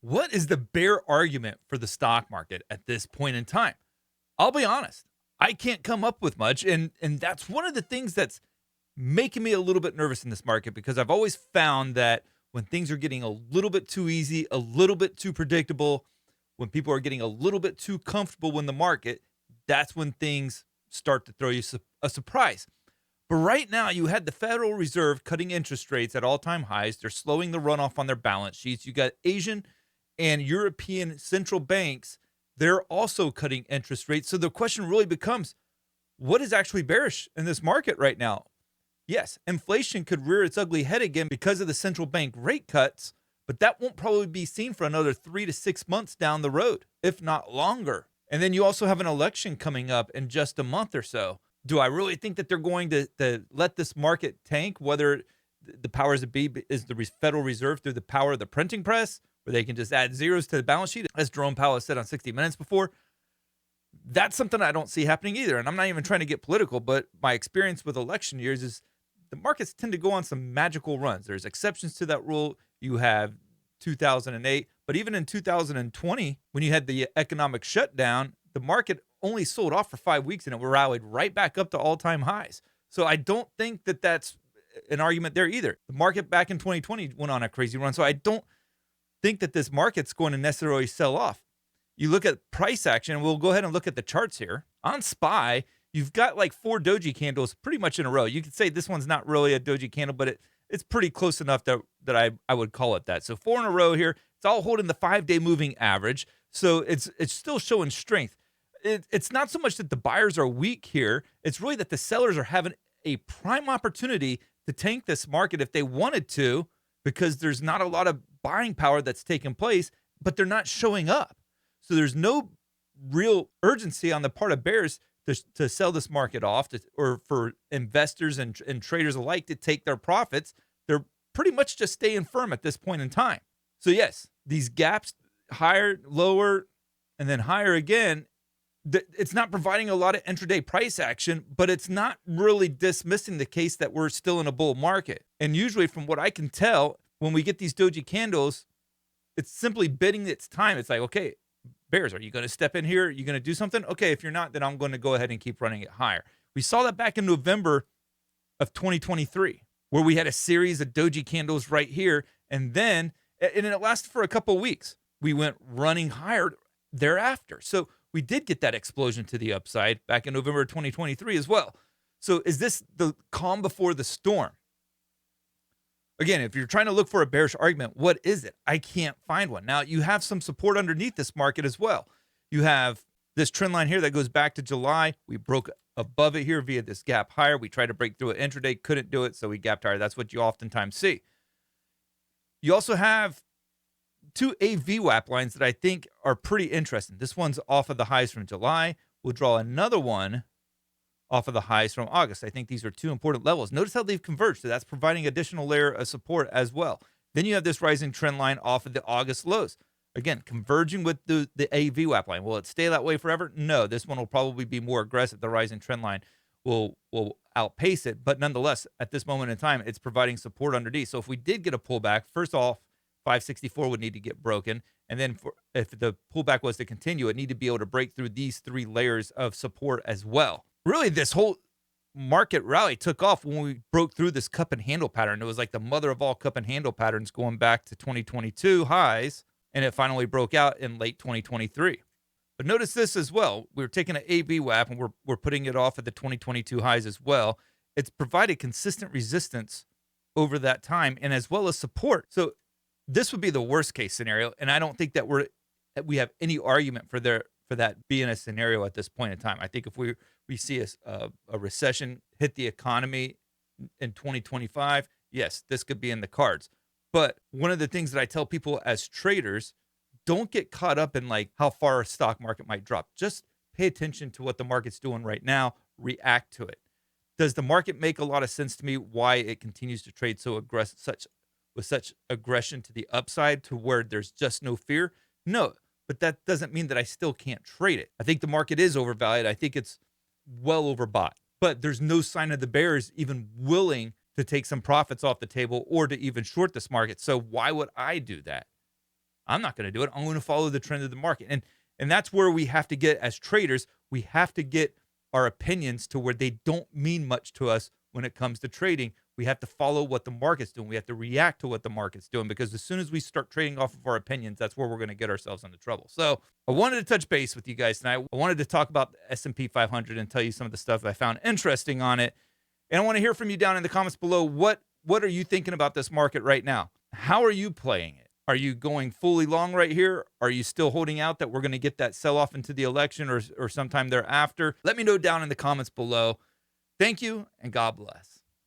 What is the bear argument for the stock market at this point in time? I'll be honest, I can't come up with much, and that's one of the things that's making me a little bit nervous in this market because I've always found that when things are getting a little bit too easy, a little bit too predictable, when people are getting a little bit too comfortable in the market, that's when things start to throw you a surprise. But right now, you had the Federal Reserve cutting interest rates at all-time highs. They're slowing the runoff on their balance sheets. You got Asian and European central banks. They're also cutting interest rates. So the question really becomes, what is actually bearish in this market right now? Yes, inflation could rear its ugly head again because of the central bank rate cuts, but that won't probably be seen for another 3 to 6 months down the road, if not longer. And then you also have an election coming up in just a month or so. Do I really think that they're going to let this market tank, whether the powers that be is the Federal Reserve through the power of the printing press, where they can just add zeros to the balance sheet, as Jerome Powell has said on 60 Minutes before? That's something I don't see happening either. And I'm not even trying to get political, but my experience with election years is the markets tend to go on some magical runs. There's exceptions to that rule. You have 2008, but even in 2020, when you had the economic shutdown, the market only sold off for 5 weeks and it rallied right back up to all-time highs. So I don't think that that's an argument there either. The market back in 2020 went on a crazy run. So I don't think that this market's going to necessarily sell off. You look at price action, we'll go ahead and look at the charts here. On SPY, you've got like 4 doji candles pretty much in a row. You could say this one's not really a doji candle, but it's pretty close enough that I would call it that. So 4 in a row here. It's all holding the 5-day moving average. So it's still showing strength. It's not so much that the buyers are weak here. It's really that the sellers are having a prime opportunity to tank this market if they wanted to, because there's not a lot of buying power that's taking place, but they're not showing up. So there's no real urgency on the part of bears to sell this market off, or for investors and traders alike to take their profits. They're pretty much just staying firm at this point in time. So yes, these gaps higher, lower, and then higher again, it's not providing a lot of intraday price action, but it's not really dismissing the case that we're still in a bull market. And usually, from what I can tell, when we get these doji candles, it's simply bidding its time. It's like, okay, bears, are you going to step in here? Are you going to do something? Okay, if you're not, then I'm going to go ahead and keep running it higher. We saw that back in November of 2023, where we had a series of doji candles right here. And it lasted for a couple of weeks. We went running higher thereafter. So we did get that explosion to the upside back in November of 2023 as well. So is this the calm before the storm? Again, if you're trying to look for a bearish argument, what is it? I can't find one. Now, you have some support underneath this market as well. You have this trend line here that goes back to July. We broke above it here via this gap higher. We tried to break through it intraday, couldn't do it, so we gapped higher. That's what you oftentimes see. You also have 2 AV-WAP lines that I think are pretty interesting. This one's off of the highs from July. We'll draw another one off of the highs from August. I think these are 2 important levels. Notice how they've converged. So that's providing additional layer of support as well. Then you have this rising trend line off of the August lows. Again, converging with the AV-WAP line. Will it stay that way forever? No. This one will probably be more aggressive. The rising trend line will outpace it. But nonetheless, at this moment in time, it's providing support underneath. So if we did get a pullback, first off, 564 would need to get broken. And then if the pullback was to continue, it need to be able to break through these 3 layers of support as well. Really, this whole market rally took off when we broke through this cup and handle pattern. It was like the mother of all cup and handle patterns going back to 2022 highs, and it finally broke out in late 2023. But notice this as well. We're taking an AV-WAP and we're putting it off at the 2022 highs as well. It's provided consistent resistance over that time, and as well as support. So this would be the worst case scenario, and I don't think that we have any argument for that being a scenario at this point in time. I think if we see a recession hit the economy in 2025, yes, this could be in the cards. But one of the things that I tell people as traders, don't get caught up in like how far a stock market might drop. Just pay attention to what the market's doing right now. React to it. Does the market make a lot of sense to me? Why it continues to trade so aggressive, with such aggression to the upside, to where there's just no fear? No, but that doesn't mean that I still can't trade it. I think the market is overvalued. I think it's well overbought, but there's no sign of the bears even willing to take some profits off the table or to even short this market. So why would I do that? I'm not going to do it. I'm going to follow the trend of the market. And that's where we have to get as traders. We have to get our opinions to where they don't mean much to us when it comes to trading. We have to follow what the market's doing. We have to react to what the market's doing, because as soon as we start trading off of our opinions, that's where we're going to get ourselves into trouble. So I wanted to touch base with you guys tonight. I wanted to talk about the S&P 500 and tell you some of the stuff that I found interesting on it. And I want to hear from you down in the comments below. What are you thinking about this market right now? How are you playing it? Are you going fully long right here? Are you still holding out that we're going to get that sell-off into the election or sometime thereafter? Let me know down in the comments below. Thank you, and God bless.